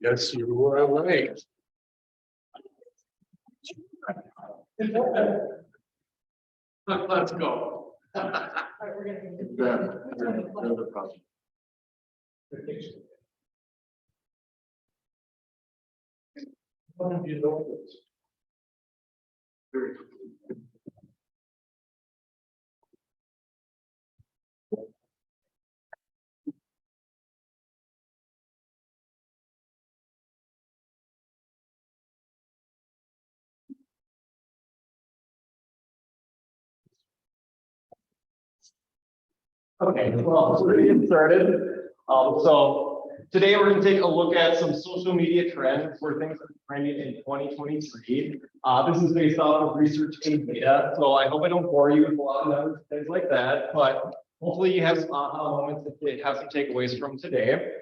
Yes, you were right. Let's go. Okay, well, we're gonna get started. So today we're gonna take a look at some social media trends where things are trending in 2023. This is based off of research and data, so I hope I don't bore you with a lot of numbers, things like that, but hopefully you have some aha moments that have some takeaways from today.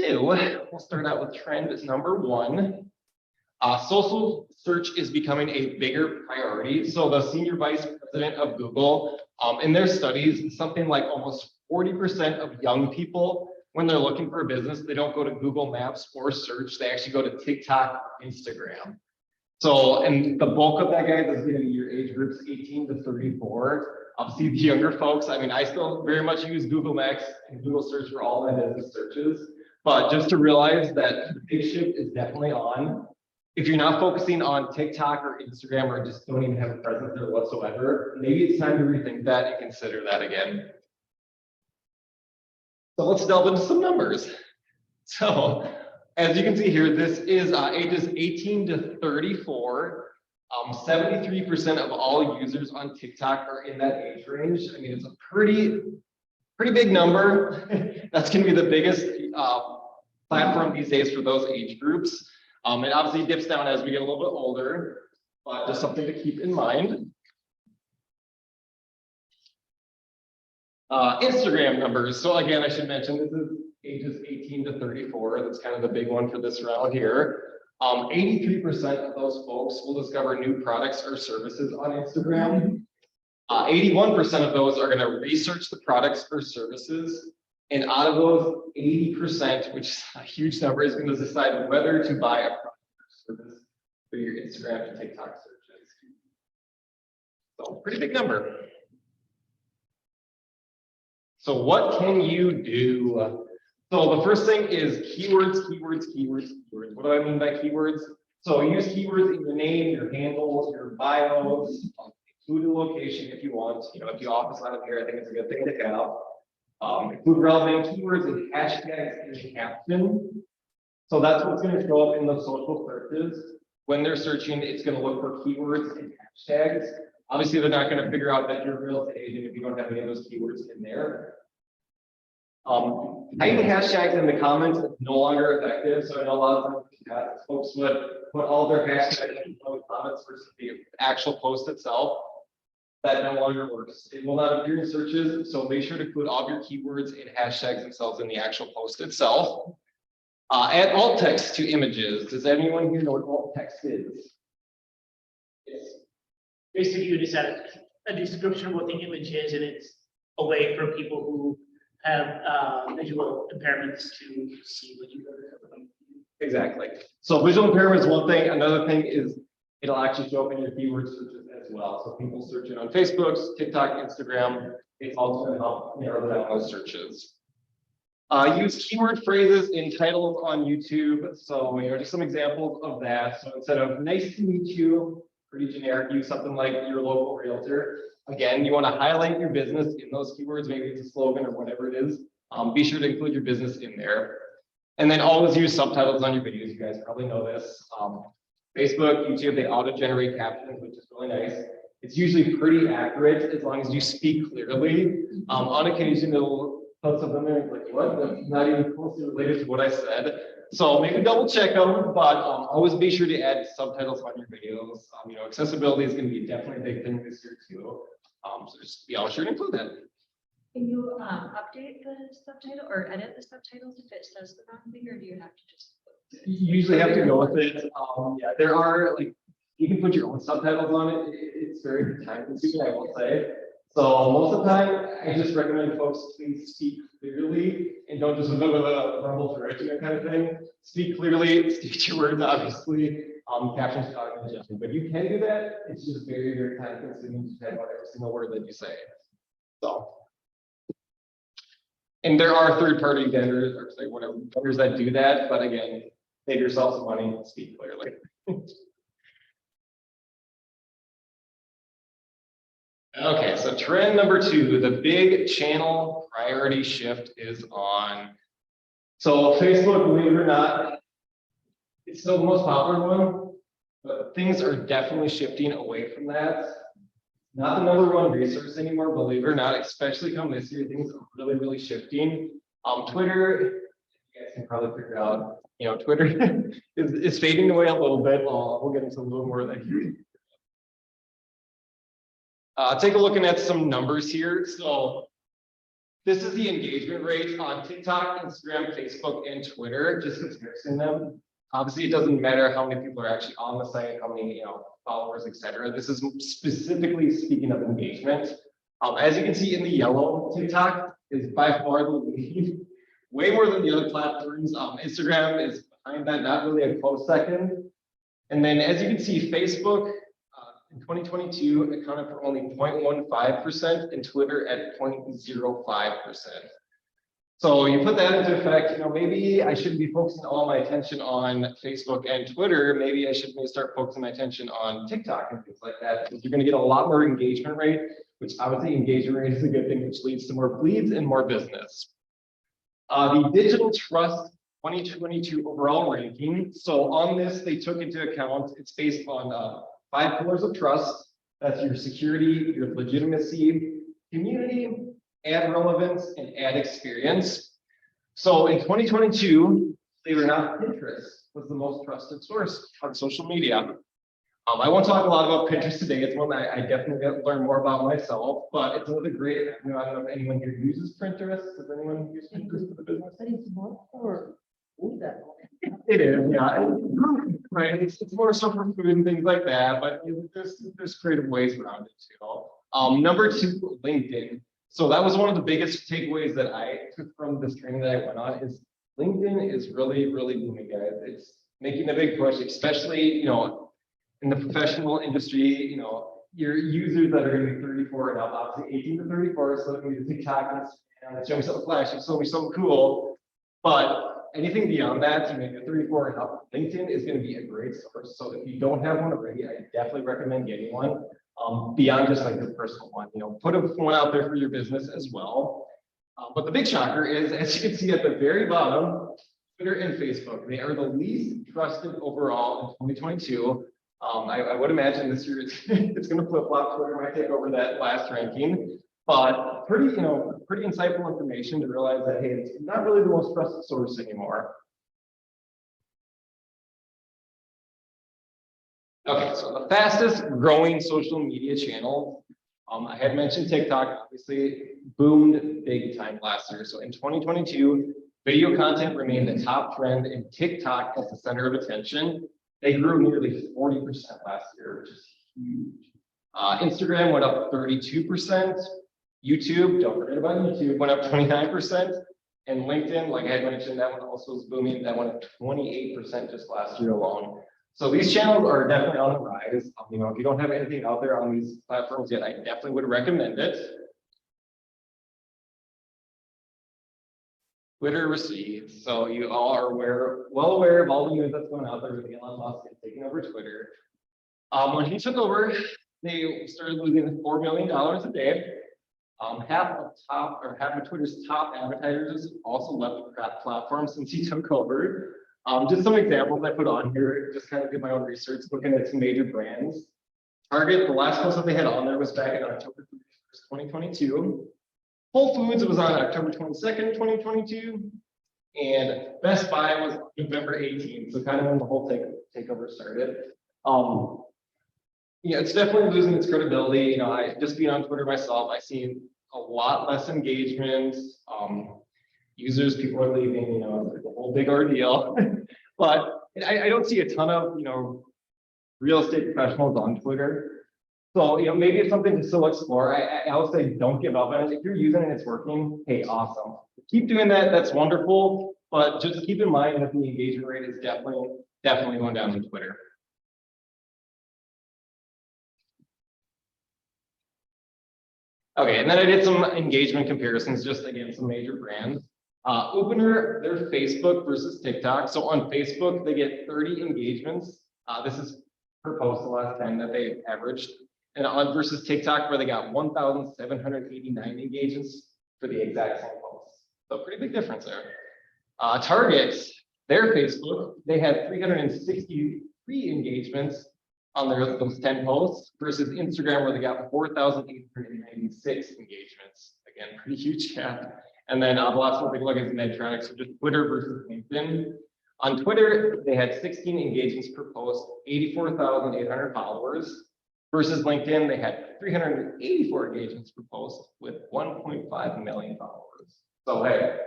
So we'll start out with trend number one. Social search is becoming a bigger priority. So the senior vice president of Google, in their studies, something like almost 40% of young people, when they're looking for a business, they don't go to Google Maps or search, they actually go to TikTok or Instagram. So, and the bulk of that, guys, is in your age groups 18 to 34. Obviously, the younger folks, I mean, I still very much use Google Maps and Google search for all my business searches, but just to realize that the big shift is definitely on. If you're not focusing on TikTok or Instagram or just don't even have a presence there whatsoever, maybe it's time to rethink that and consider that again. So let's delve into some numbers. So as you can see here, this is ages 18 to 34. 73% of all users on TikTok are in that age range. I mean, it's a pretty big number. That's going to be the biggest platform these days for those age groups. It obviously dips down as we get a little bit older, but just something to keep in mind. Instagram numbers. So again, I should mention this is ages 18 to 34. That's kind of the big one for this round here. 83% of those folks will discover new products or services on Instagram. 81% of those are going to research the products or services. And out of those, 80%, which is a huge number, is going to decide whether to buy a product or service for your Instagram and TikTok searches. So pretty big number. So what can you do? So the first thing is keywords. What do I mean by keywords? So use keywords in your name, your handles, your bios, include a location if you want. You know, if you office out of here, I think it's a good thing to have. Include relevant keywords and hashtags in the caption. So that's what's going to show up in the social searches. When they're searching, it's going to look for keywords and hashtags. Obviously, they're not going to figure out that you're a real estate agent if you don't have any of those keywords in there. Hiding hashtags in the comments is no longer effective. So I know a lot of times folks would put all their hashtags in the comments versus the actual post itself. That no longer works. It will not appear in searches, so make sure to include all of your keywords and hashtags themselves in the actual post itself. Add alt text to images. Does anyone here know what alt text is? Yes. Basically, you just add a description of what the image is, and it's a way for people who have visual impairments to see what you are. Exactly. So visual impairment is one thing. Another thing is it'll actually show up in your keyword searches as well. So people searching on Facebook, TikTok, Instagram, it's also going to help narrow down those searches. Use keyword phrases in titles on YouTube. So, you know, just some examples of that. So instead of nice to meet you, pretty generic, use something like your local realtor. Again, you want to highlight your business in those keywords. Maybe it's a slogan or whatever it is. Be sure to include your business in there. And then always use subtitles on your videos. You guys probably know this. Facebook, YouTube, they auto-generate captions, which is really nice. It's usually pretty accurate as long as you speak clearly. On occasion, it'll put something there like, what? That's not even closely related to what I said. So maybe double check them, but always be sure to add subtitles on your videos. You know, accessibility is going to be definitely a big thing this year too. So just be sure to include that. Can you update the subtitle or edit the subtitles if it says the wrong thing, or do you have to just? You usually have to go with it. Yeah, there are like You can put your own subtitles on it. It's very time consuming, I will say. So most of the time, I just recommend folks please speak clearly and don't just rumble through it, you know, kind of thing. Speak clearly, stick to your words, obviously. Captions should automatically adjust, but you can do that. It's just very, very time consuming to type out every single word that you say. So, and there are third-party vendors or say whatever vendors that do that, but again, save yourself some money and speak clearly. Okay, so trend number 2, the big channel priority shift is on. So Facebook, believe it or not, it's still the most popular one, but things are definitely shifting away from that. Not the number 1 resource anymore, believe it or not, especially come this year, things are really, really shifting. Twitter, you guys can probably figure out, you know, Twitter is fading away a little bit. We'll get into a little more of that here. Take a look at some numbers here. So this is the engagement rate on TikTok, Instagram, Facebook, and Twitter, just comparing them. Obviously, it doesn't matter how many people are actually on the site, how many, you know, followers, etc. This is specifically speaking of engagement. As you can see in the yellow, TikTok is by far the lead, way more than the other platforms. Instagram is behind that, not really a close second. And then as you can see, Facebook in 2022 accounted for only 0.15% and Twitter at 0.05%. So you put that into effect, you know, maybe I shouldn't be focusing all my attention on Facebook and Twitter. Maybe I should start focusing my attention on TikTok and things like that, because you're going to get a lot more engagement rate, which I would say engagement rate is a good thing, which leads to more leads and more business. The Digital Trust 2022 overall ranking. So on this, they took into account, it's based on 5 pillars of trust. That's your security, your legitimacy, community, ad relevance, and ad experience. So in 2022, believe it or not, Pinterest was the most trusted source on social media. I won't talk a lot about Pinterest today. It's one that I definitely get to learn more about myself, but it's another great, you know, I don't know if anyone here uses Pinterest. Does anyone use Pinterest for the business? It is, yeah. Right. It's more so for food and things like that, but you know, there's creative ways around it too. Number 2, LinkedIn. So that was one of the biggest takeaways that I took from this training that I went on is LinkedIn is really, really booming, guys. It's making a big push, especially, you know, in the professional industry, you know, your users that are going to be 34 and up, obviously 18 to 34, so going to be TikTok and show me something flashy, show me something cool. But anything beyond that, you know, you're 34 and up, LinkedIn is going to be a great source. So if you don't have one already, I definitely recommend getting one. Beyond just like your personal one, you know, put one out there for your business as well. But the big shocker is, as you can see at the very bottom, Twitter and Facebook, they are the least trusted overall in 2022. I would imagine this year it's going to flip-flop. Twitter might take over that last ranking, but pretty, you know, pretty insightful information to realize that, hey, it's not really the most trusted source anymore. Okay, so the fastest growing social media channel, I had mentioned TikTok, obviously boomed big time last year. So in 2022, video content remained the top trend and TikTok as the center of attention. They grew nearly 40% last year, which is huge. Instagram went up 32%. YouTube, don't forget about YouTube, went up 29%. And LinkedIn, like I had mentioned, that one also is booming. That went up 28% just last year alone. So these channels are definitely on the rise. You know, if you don't have anything out there on these platforms yet, I definitely would recommend it. Twitter recedes. So you all are well aware of all the news that's going out there with Elon Musk taking over Twitter. When he took over, they started losing $4 million a day. Half of Twitter's top advertisers also left the platform since he took over. Just some examples I put on here, just kind of did my own research, looking at some major brands. Target, the last post that they had on there was back in October 31st, 2022. Whole Foods was on October 22nd, 2022. And Best Buy was November 18th, so kind of when the whole takeover started. Yeah, it's definitely losing its credibility. You know, I just being on Twitter myself, I see a lot less engagement. Users, people are leaving, you know, it's like a whole big ordeal. But I don't see a ton of, you know, real estate professionals on Twitter. So, maybe it's something to still explore. I would say don't give up on it. If you're using it and it's working, hey, awesome. Keep doing that. That's wonderful. But just keep in mind that the engagement rate is definitely going down on Twitter. Okay, and then I did some engagement comparisons, just again, some major brands. Opener, their Facebook versus TikTok. So on Facebook, they get 30 engagements. This is per post the last time that they averaged. And on versus TikTok, where they got 1,789 engagements for the exact same post. So pretty big difference there. Target, their Facebook, they had 363 engagements on those 10 posts versus Instagram, where they got 4,896 engagements. Again, pretty huge gap. And then the last one we look at is Medtronic, so just Twitter versus LinkedIn. On Twitter, they had 16 engagements per post, 84,800 followers. Versus LinkedIn, they had 384 engagements per post with 1.5 million followers. So hey,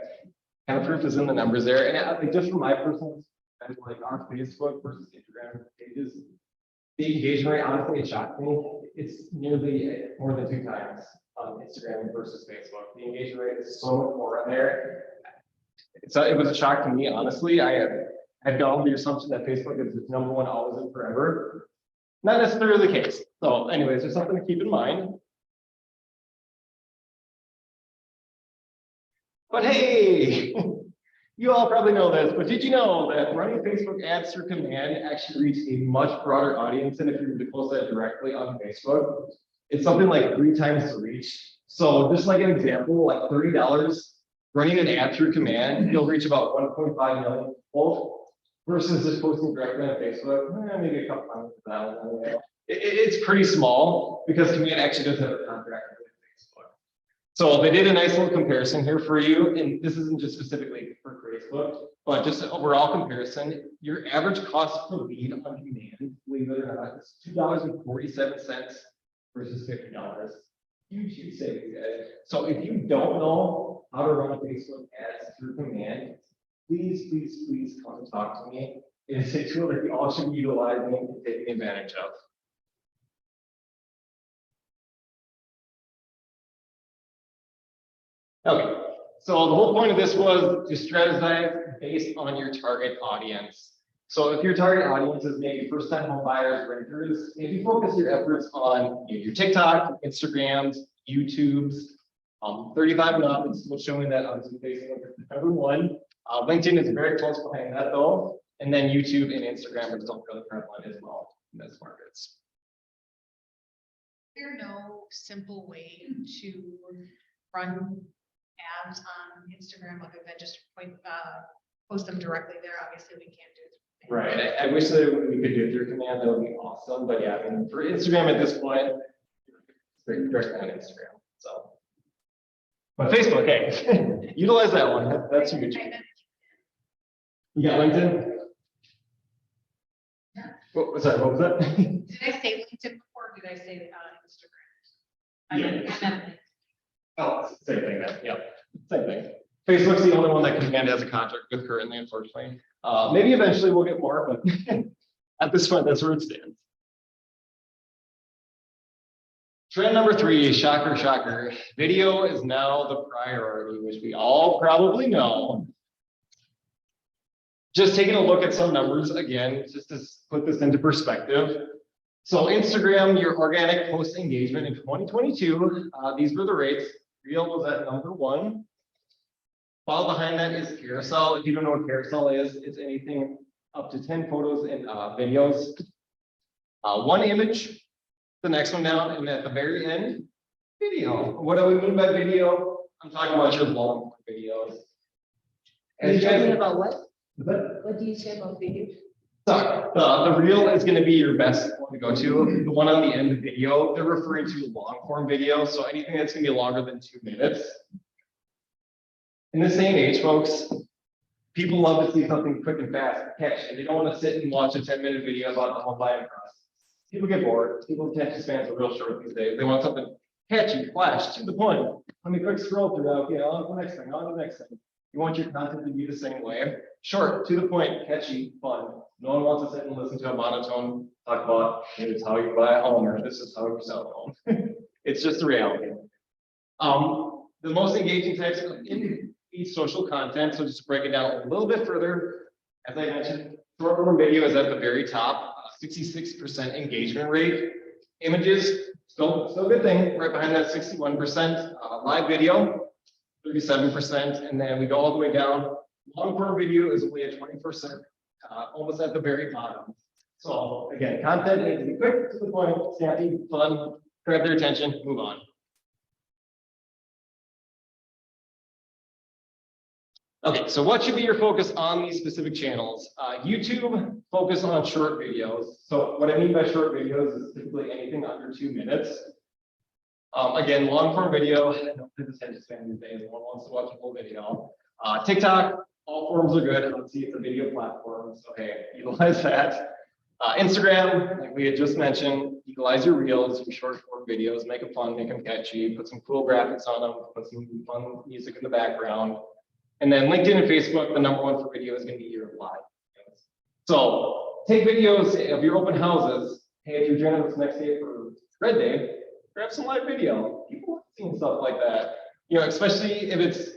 kind of proof is in the numbers there. And I think just from my personal experience, like on Facebook versus Instagram pages, the engagement rate, honestly, it shocked me. It's nearly more than 2 times on Instagram versus Facebook. The engagement rate is so much more on there. So it was a shock to me, honestly. I had gone with the assumption that Facebook is its #1 always and forever. Not necessarily the case. So anyways, there's something to keep in mind. But hey, you all probably know this, but did you know that running Facebook ads through command actually reaches a much broader audience than if you were to post that directly on Facebook? It's something like 3 times the reach. So just like an example, like $30 running an ad through command, you'll reach about 1.5 million people versus just posting directly on Facebook, maybe a couple hundred thousand. It's pretty small because command actually does have a contract with Facebook. So they did a nice little comparison here for you, and this isn't just specifically for Facebook, but just an overall comparison. Your average cost per lead on command, believe it or not, is $2.47 versus $50. Huge savings, guys. So if you don't know how to run a Facebook ads through command, please come and talk to me. It's a tool that we all should be utilizing and taking advantage of. Okay, so the whole point of this was to strategize based on your target audience. So if your target audience is maybe first-time home buyers, renters, maybe focus your efforts on your TikTok, Instagrams, YouTubes. 35 and up is still showing that obviously Facebook is #1. LinkedIn is very close behind that though, and then YouTube and Instagram are still really prevalent as well in those markets. There's no simple way to run ads on Instagram other than just post them directly there. Obviously, we can't do it. Right. I wish that we could do it through command. That would be awesome. But yeah, I mean, for Instagram at this point, it's directly on Instagram. So, but Facebook, hey, utilize that one. That's huge. You got LinkedIn? Oh, sorry, what was that? Did I say LinkedIn before? Or did I say Instagram? I meant Oh, same thing then. Yeah, same thing. Facebook's the only one that command has a contract with currently, unfortunately. Maybe eventually we'll get more, but at this point, that's where it stands. Trend number 3, shocker. Video is now the priority, which we all probably know. Just taking a look at some numbers again, just to put this into perspective. So Instagram, your organic post engagement in 2022, these were the rates. Reel was at #1. Followed behind that is carousel. If you don't know what carousel is, it's anything up to 10 photos and videos. 1 image, the next one down, and at the very end, video. What do we mean by video? I'm talking about your long videos. Are you As you guys- talking about what? But What do you say about video? so the reel is going to be your best one to go to. The one on the end of the video, they're referring to long form video. So anything that's going to be longer than 2 minutes. In this day and age, folks, people love to see something quick and fast, catchy. They don't want to sit and watch a 10-minute video about the home buying process. People get bored. People's attention spans are real short these days. They want something catchy, flash, to the point. Let me quick scroll through. Okay, on to the next thing, on to the next thing. You want your content to be the same way. Short, to the point, catchy, fun. No one wants to sit and listen to a monotone talk about here's how you buy a home or this is how you sell a home. It's just the reality. The most engaging types of in-feed social content. So just to break it down a little bit further, as I mentioned, short form video is at the very top, 66% engagement rate. Images, still a good thing, right behind that 61%. Live video, 37%, and then we go all the way down. Long form video is only at 20%, almost at the very bottom. So again, content needs to be quick, to the point, snappy, fun, grab their attention, move on. Okay, so what should be your focus on these specific channels? YouTube, focus on short videos. So what I mean by short videos is typically anything under 2 minutes. Again, long form video, I don't think this attention span these days, no one wants to watch a whole video. TikTok, all forms are good. Obviously, it's a video platform, so hey, utilize that. Instagram, like we had just mentioned, utilize your reels, your short form videos, make them fun, make them catchy, put some cool graphics on them, put some fun music in the background. And then LinkedIn and Facebook, the #1 for video is going to be your live videos. So take videos of your open houses. Hey, if you're joining us next day for Red Day, grab some live video. People are seeing stuff like that. You know, especially if it's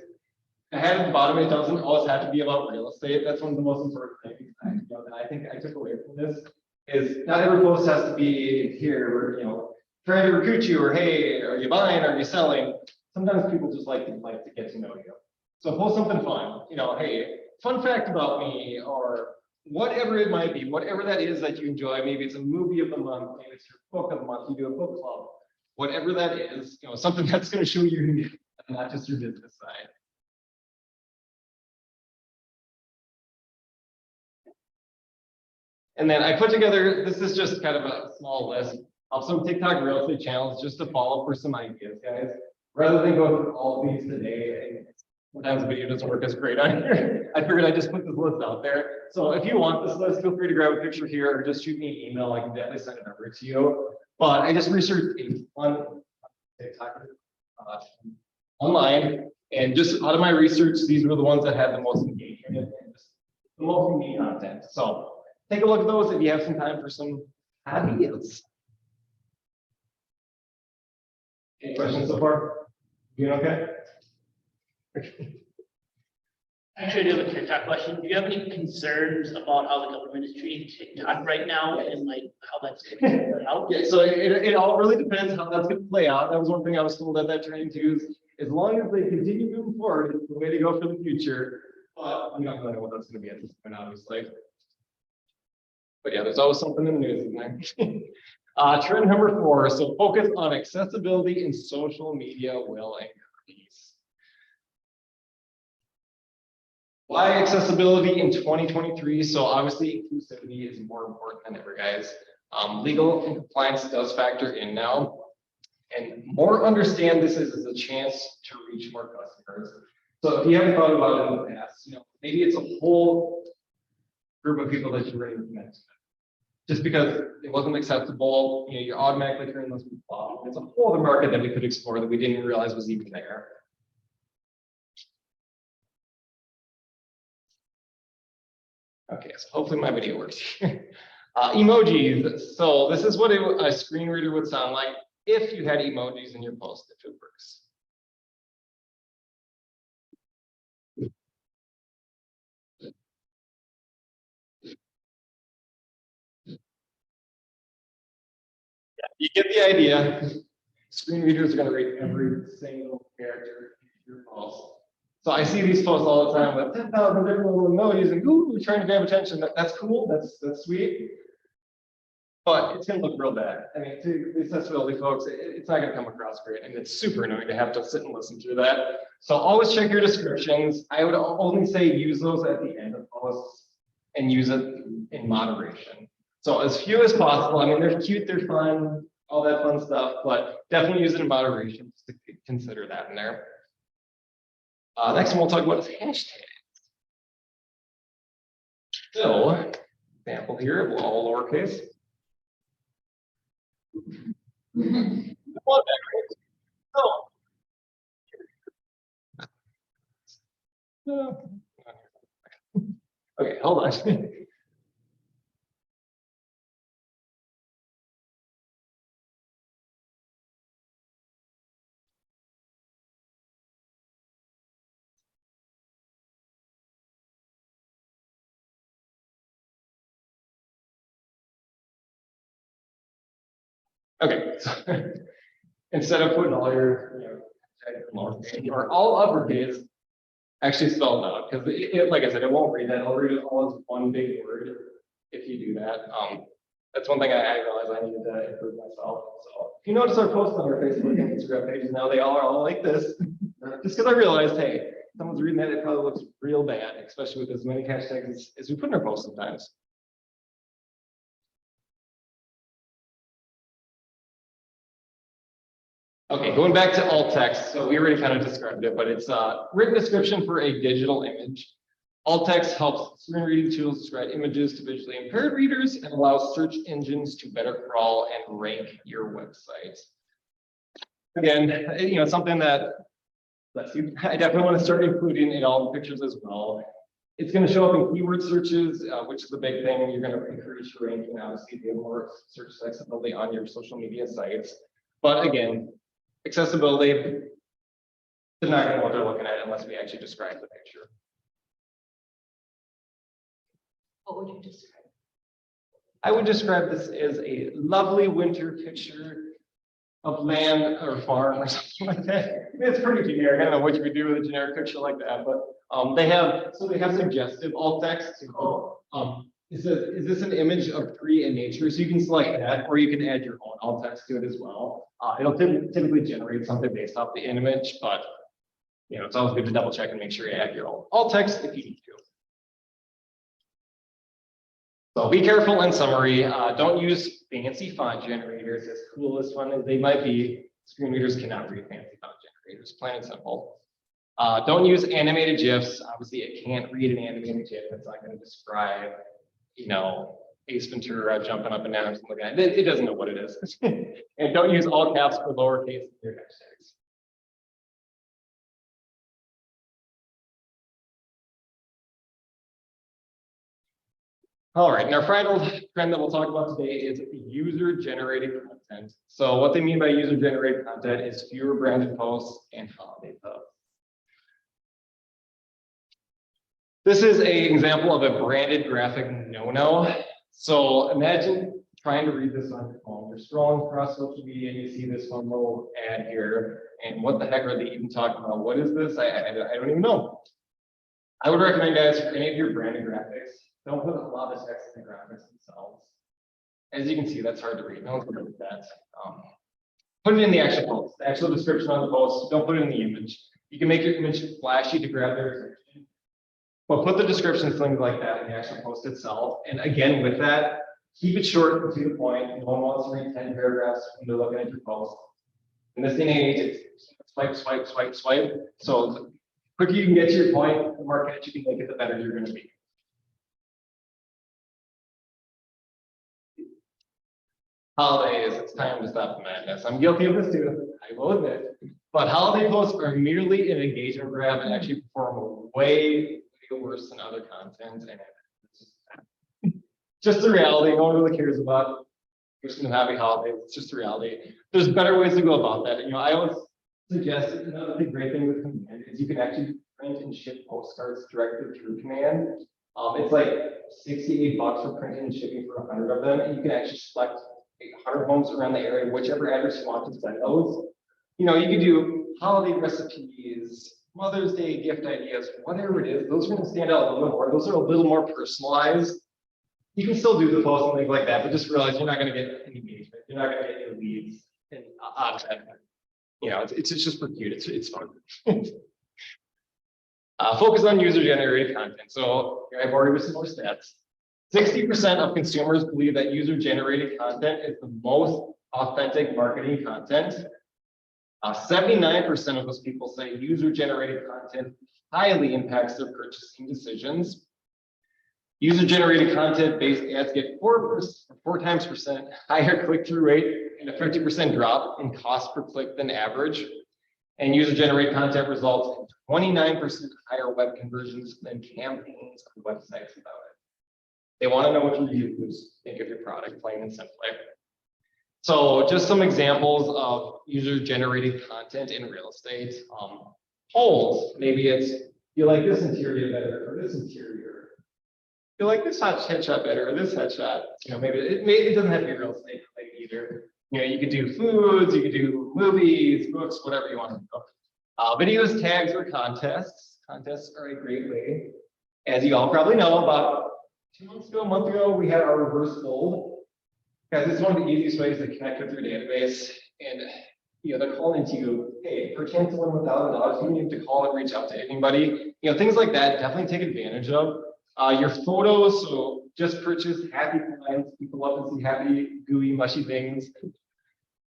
ahead at the bottom, it doesn't always have to be about real estate. That's one of the most important things that I think I took away from this is not every post has to be here where, trying to recruit you or hey, are you buying, are you selling? Sometimes people just like to get to know you. So post something fun, hey, fun fact about me, or whatever it might be, whatever that is that you enjoy. Maybe it's a movie of the month, maybe it's your book of the month, you do a book club, whatever that is, something that's going to show you not just your business side. And then I put together, this is just kind of a small list of some TikTok real estate channels just to follow for some ideas, guys. Rather than go through all of these today, and sometimes the video doesn't work as great on here, I figured I'd just put this list out there. So if you want this list, feel free to grab a picture here or just shoot me an email. I can definitely send it over to you. But I just researched a fun TikTok online, and just out of my research, these were the ones that had the most engagement and just the most unique content. So take a look at those if you have some time for some ideas. Any questions so far? You okay? Actually, I do have a TikTok question. Do you have any concerns about how the government is treating TikTok right now and like how that's going to play out? Yeah, so it all really depends how that's going to play out. That was one thing I was told at that training too. Is as long as they continue moving forward, it's the way to go for the future. But I'm not going to know what that's going to be at this point, obviously. But yeah, there's always something in the news, isn't there? Trend number 4. So focus on accessibility in social media will increase. Why accessibility in 2023? So obviously inclusivity is more important than ever, guys. Legal and compliance does factor in now. And more understand this as a chance to reach more customers. So if you haven't thought about it in the past, maybe it's a whole group of people that you're ready to connect with. Just because it wasn't acceptable, you're automatically turning those people off. It's a whole other market that we could explore that we didn't realize was even there. Okay, so hopefully my video works. Emojis. So this is what a screen reader would sound like if you had emojis in your post, if it works. You get the idea. Screen readers are going to read every single character in your post. So I see these posts all the time with 10,000 different little emojis and ooh, trying to grab attention. That's cool. That's sweet. But it's going to look real bad. I mean, to the accessibility folks, it's not going to come across great, and it's super annoying to have to sit and listen through that. So always check your descriptions. I would only say use those at the end of posts and use it in moderation. So as few as possible. I mean, they're cute, they're fun, all that fun stuff, but definitely use it in moderation. Just to consider that in there. Next one we'll talk about is hashtags. So, example here, all lowercase. Okay, hold on. Okay, so instead of putting all your, or all uppercase, actually spell it out, because like I said, it won't read that. It'll read it all as one big word if you do that. That's one thing I realized I needed to improve myself. So if you notice our posts on our Facebook and Instagram pages now, they are all like this. Just because I realized, hey, someone's reading that, it probably looks real bad, especially with as many hashtags as we put in our posts sometimes. Okay, going back to alt text. So we already kind of described it, but it's a written description for a digital image. Alt text helps screen reading tools describe images to visually impaired readers and allows search engines to better crawl and rank your website. Again, something that, bless you, I definitely want to start including in all the pictures as well. It's going to show up in keyword searches, which is a big thing. You're going to increase your ranking, obviously, to more search accessibility on your social media sites. But again, accessibility, they're not going to know what they're looking at unless we actually describe the picture. What would you describe? I would describe this as a lovely winter picture of land or farm or something like that. It's pretty generic. I don't know what you would do with a generic picture like that, but they have suggestive alt text. Is this an image of tree and nature? So you can select that, or you can add your own alt text to it as well. It'll typically generate something based off the image, but it's always good to double check and make sure you add your own alt text if you need to. So be careful in summary. Don't use fancy font generators. As cool as fun as they might be, screen readers cannot read fancy font generators, plain and simple. Don't use animated GIFs. Obviously, it can't read an animated GIF. It's not going to describe, Ace Ventura jumping up and down or something like that. It doesn't know what it is. And don't use all caps or lowercase in your hashtags. All right, and our final trend that we'll talk about today is user-generated content. So what they mean by user-generated content is fewer branded posts and holiday posts. This is an example of a branded graphic no-no. So imagine trying to read this on your phone. You're scrolling across social media and you see this one little ad here. And what the heck are they even talking about? What is this? I don't even know. I would recommend, guys, for any of your branded graphics, don't put a lot of text in the graphics themselves. As you can see, that's hard to read. No one's going to read that. Put it in the actual post, the actual description on the post. Don't put it in the image. You can make your image flashy to grab their attention, but put the descriptions, things like that, in the actual post itself. And again, with that, keep it short and to the point. No one wants to read 10 paragraphs when they're looking at your post. In this day and age, it's swipe, swipe, swipe, swipe. So the quicker you can get to your point, the more catch you can make it, the better you're going to be. Holidays, it's time to stop the madness. I'm guilty of this too, I will admit. But holiday posts are merely an engagement grab and actually perform way worse than other content. And it's just the reality. No one really cares about wishing them happy holidays. It's just the reality. There's better ways to go about that. I always suggest another great thing with command is you can actually print and ship postcards directly through command. It's like $68 for printing and shipping for 100 of them, and you can actually select 100 homes around the area, whichever address you want to send those. You can do holiday recipes, Mother's Day gift ideas, whatever it is. Those are going to stand out a little more. Those are a little more personalized. You can still do the post and things like that, but just realize you're not going to get any engagement. You're not going to get any leads and out of that. It's just for cute. It's fun. Focus on user-generated content. So I've already listed more stats. 60% of consumers believe that user-generated content is the most authentic marketing content. 79% of those people say user-generated content highly impacts their purchasing decisions. User-generated content-based ads get 4 times percent higher click-through rate and a 50% drop in cost per click than average. And user-generated content results in 29% higher web conversions than campaigns on websites about it. They want to know what your users think of your product, plain and simply. So just some examples of user-generated content in real estate. Polls, maybe it's, you like this interior better or this interior. You like this headshot better or this headshot. Maybe it doesn't have to be real estate related either. You know, you could do foods, you could do movies, books, whatever you want to do. Videos, tags, or contests. Contests are a great way. As you all probably know, about 2 months ago, a month ago, we had our reverse fold. Guys, it's one of the easiest ways to connect with your database. And you know, they're calling to you, hey, per chance to win $1,000, you need to call and reach out to anybody. You know, things like that, definitely take advantage of. Your photos, so just purchase happy clients. People love to see happy, gooey, mushy things.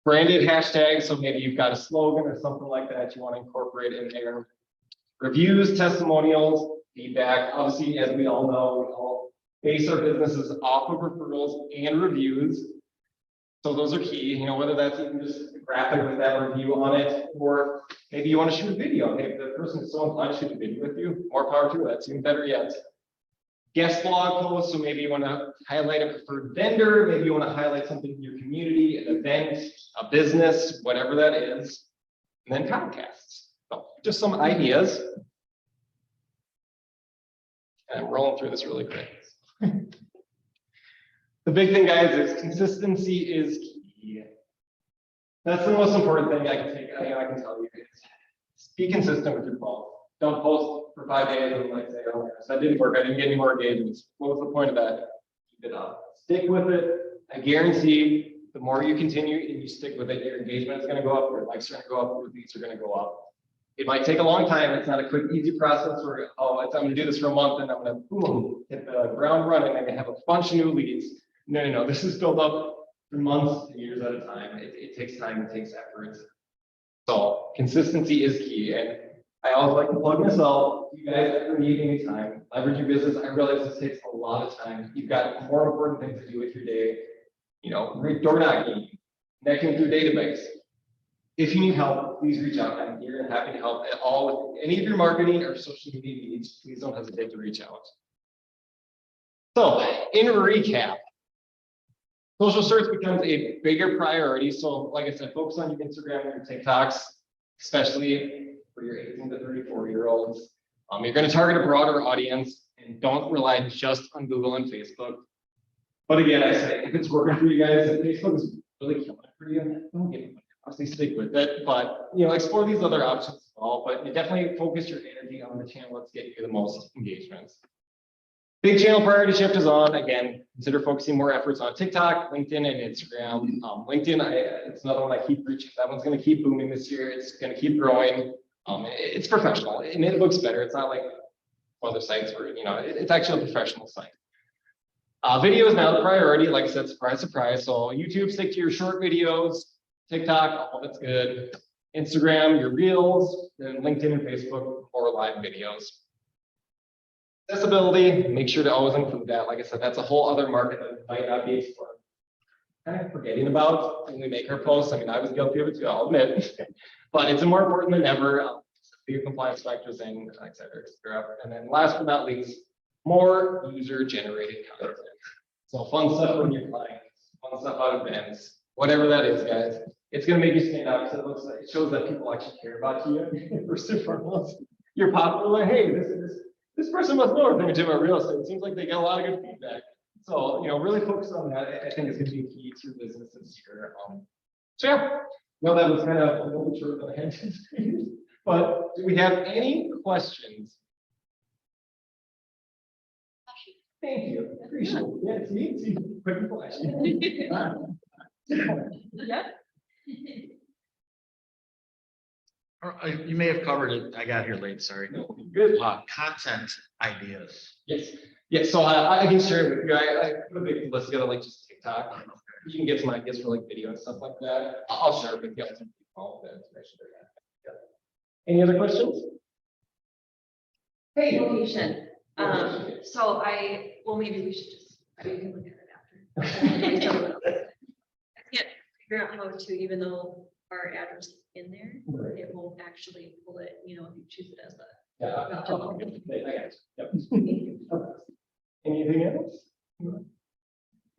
Branded hashtags, so maybe you've got a slogan or something like that you want to incorporate in there. Reviews, testimonials, feedback. Obviously, as we all know, we all base our businesses off of referrals and reviews. So those are key, you know, whether that's even just a graphic with that review on it, or maybe you want to shoot a video. Maybe the person is so inclined to shoot a video with you, more power to it. That's even better yet. Guest blog posts, so maybe you want to highlight a preferred vendor, maybe you want to highlight something in your community, an event, a business, whatever that is, and then podcasts. So just some ideas. And I'm rolling through this really quick. The big thing, guys, is consistency is key. That's the most important thing I can tell you. Be consistent with your posts. Don't post for 5 days and like say, oh, that didn't work. I didn't get any more engagements. What was the point of that? Keep it up. Stick with it. I guarantee the more you continue and you stick with it, your engagement is going to go up, your likes are going to go up, your leads are going to go up. It might take a long time. It's not a quick, easy process where, oh, I'm going to do this for a month and I'm going to boom, hit the ground running. I'm going to have a bunch of new leads. No. This is built up for months and years at a time. It takes time. It takes effort. So consistency is key. And I always like to plug myself. If you guys ever need any time, leverage your business. I realize this takes a lot of time. You've got more important things to do with your day. You know, door knocking, connecting through database. If you need help, please reach out. I'm here and happy to help at all with any of your marketing or social media needs. Please don't hesitate to reach out. So, in recap, social search becomes a bigger priority. So, like I said, focus on your Instagram and your TikToks, especially for your 18 to 34-year-olds. You're going to target a broader audience and don't rely just on Google and Facebook. But again, I say, if it's working for you guys, if Facebook is really killing it for you, don't get it. Obviously stick with it, but you know, explore these other options as well. But you definitely focus your energy on the channel that's getting you the most engagements. Big channel priority shift is on. Again, consider focusing more efforts on TikTok, LinkedIn, and Instagram. LinkedIn, it's another one I keep preaching. That one's going to keep booming this year. It's going to keep growing. It's professional and it looks better. It's not like other sites where, you know, it's actually a professional site. Video is now the priority. Like I said, surprise, surprise. So YouTube, stick to your short videos. TikTok, all that's good. Instagram, your reels, then LinkedIn and Facebook, or live videos. Accessibility, make sure to always include that. Like I said, that's a whole other market that might not be explored. Kind of forgetting about when we make our posts. I mean, I was guilty of it too, I'll admit. But it's more important than ever. Your compliance factors in, et cetera, et cetera. And then last but not least, more user-generated content. So fun stuff from your clients, fun stuff out of events, whatever that is, guys. It's going to make you stand out because it looks like it shows that people actually care about you. First and foremost, you're popular. Hey, this person must know everything about real estate. It seems like they get a lot of good feedback. So, you know, really focus on that. I think it's going to be key to your business this year. So yeah, no, that was kind of a little bit shorter than I anticipated. But do we have any questions? Thank you. Appreciate it. Yeah, it's neat. Quick and flashy. Yeah. You may have covered it. I got here late, sorry. Good. Content ideas. Yes. So I can share it with you. I put a big list together, like just TikTok. You can get some ideas for like video and stuff like that. I'll share it with you. All the information there. Any other questions? Hey. Location. So maybe we should just, we can look at it after. I can't figure out how to, even though our address is in there, Right. it won't actually pull it, you know, if you choose it as a. Yeah, I got you. Yep. Anything else?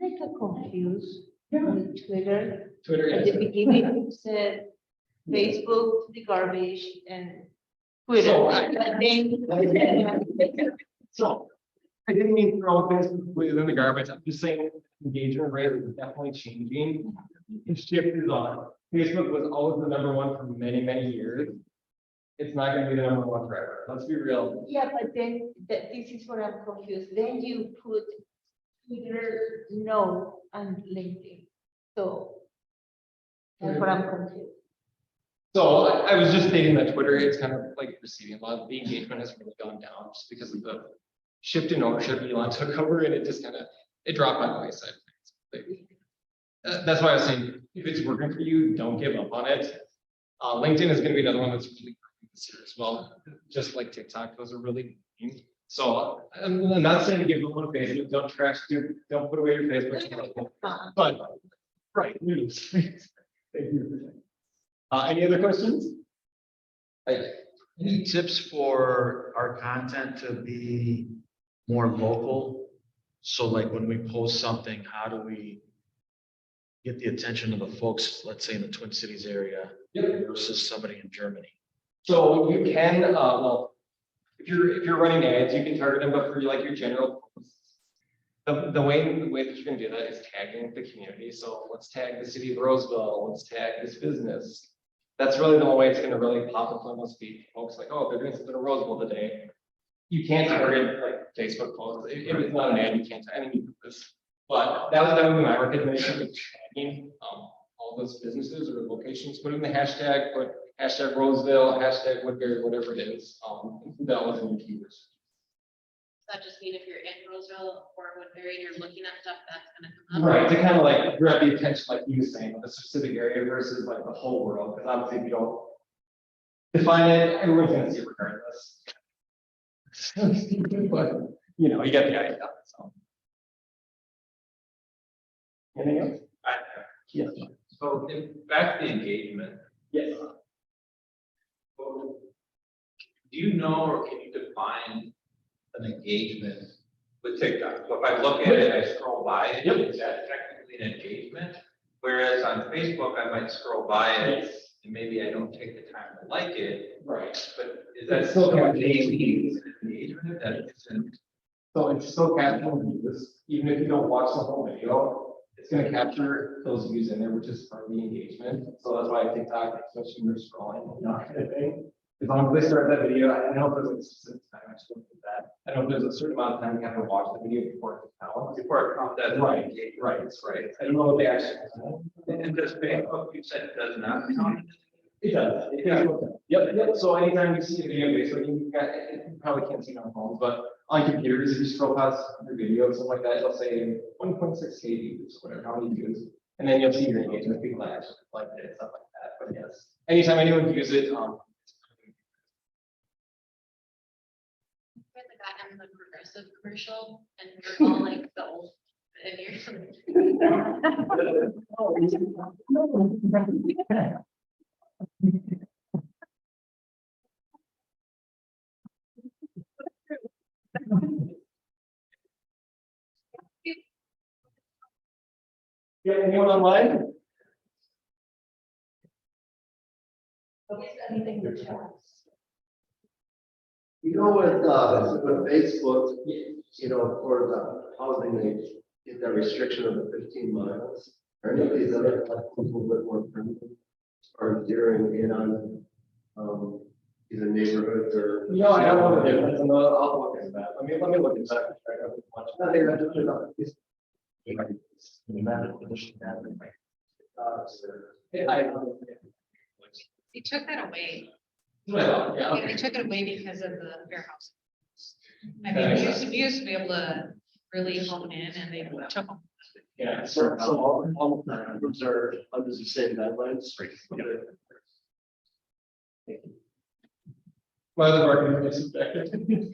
I got confused Yeah. with Twitter. Twitter. At the beginning, it said Facebook to the garbage and Twitter. So, But then- So I didn't mean to throw Facebook in the garbage. I'm just saying engagement rate is definitely changing. The shift is on. Facebook was always the number one for many, many years. It's not gonna be the number one forever. Let's be real. Yeah, but then this is where I'm confused. Then you put Twitter, no, and LinkedIn. So that's what I'm confused. So I was just stating that Twitter, it's kind of like receiving a lot of the engagement has really gone down just because of the shift in ownership Elon took over and it just kind of, it dropped by the wayside. That's why I was saying, if it's working for you, don't give up on it. LinkedIn is gonna be another one that's really growing this year as well, just like TikTok, those are really growing. So I'm not saying to give up on Facebook, don't don't put away your Facebook, but, right, news. Thank you. Any other questions? Any tips for our content to be more local? So like when we post something, how do we get the attention of the folks, let's say in the Twin Cities area versus somebody in Germany? So you can, well, if you're running ads, you can target them, but for like your general posts, the way that you can do that is tagging the community. So let's tag the city of Roseville, let's tag this business. That's really the only way it's going to really pop up on those folks like, oh, they're doing something in Roseville today. You can't target like Facebook posts. If it's not an ad, you can't. I mean, you do this, but that would be my recommendation of tagging all those businesses or locations. Put in the hashtag, put hashtag Roseville, hashtag Woodbury, whatever it is. That was in the keywords. Does that just mean if you're in Roseville or Woodbury and you're looking at stuff, that's gonna come up? Right, to kind of like grab the attention, like you were saying, of a specific area versus like the whole world, because obviously if you don't define it, everyone's gonna see it regardless. But, you know, you get the idea, so. Anything else? Yes. So back to the engagement, Yes. so do you know or can you define an engagement with TikTok? So if I look at it, I scroll by it, is that technically an engagement? Whereas on Facebook, I might scroll by it and maybe I don't take the time to like it, Right. but is that It's still still capturing engagement that isn't? So it's still capturing views, even if you don't watch the whole video, it's gonna capture those views in there, which is part of the engagement. So that's why TikTok, especially when you're scrolling, you know, kind of thing. As long as they start that video, I don't know if there's like a specific time I should look at that. I don't know if there's a certain amount of time you have to watch the video before it counts. Before it comes, that's Right, engagement. right, that's right. I don't know what they actually. And does Facebook, you said it does not count? It does. Yep. So anytime you see a video, basically, you probably can't see it on phones, but on computers, if you scroll past your video, something like that, it'll say 1.6K views, whatever, how many views. And then you'll see your engagement, people that actually like it, stuff like that. But yes, anytime anyone views it, Guys, I got in the progressive commercial and you're all like the old, and you're. Yeah, anyone online? Anything in the chat? You know, with Facebook, you know, for the housing, they get that restriction of the 15 miles. Are any of these other platforms a little bit more friendly? Or zeroing in on, either neighborhoods or? No, I don't know the difference. I'll look at that. Let me look at that. I think that's really not. They took that away. Yeah. They took it away because of the warehouse. I That mean, makes we used to be able to really hone in and they took them. Yeah. So all groups are under the same guidelines. My other argument is subjective.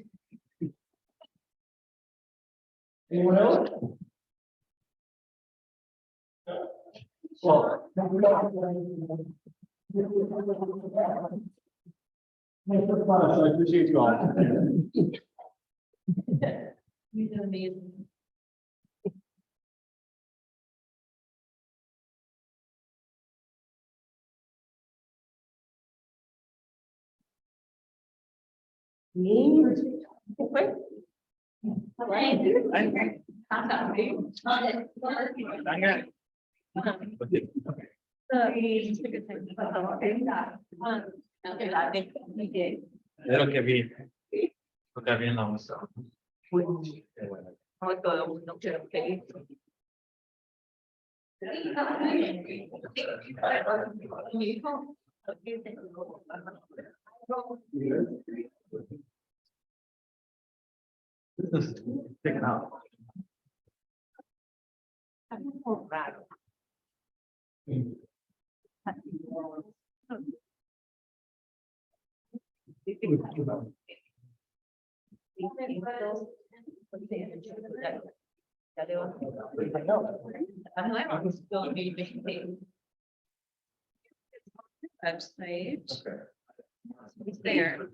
Anyone else? Well. I appreciate you all. You did amazing. Me? All right. Es lo que vi. Lo que vi en la muestra. This is taken out. Website. Okay. It's there.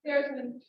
There's an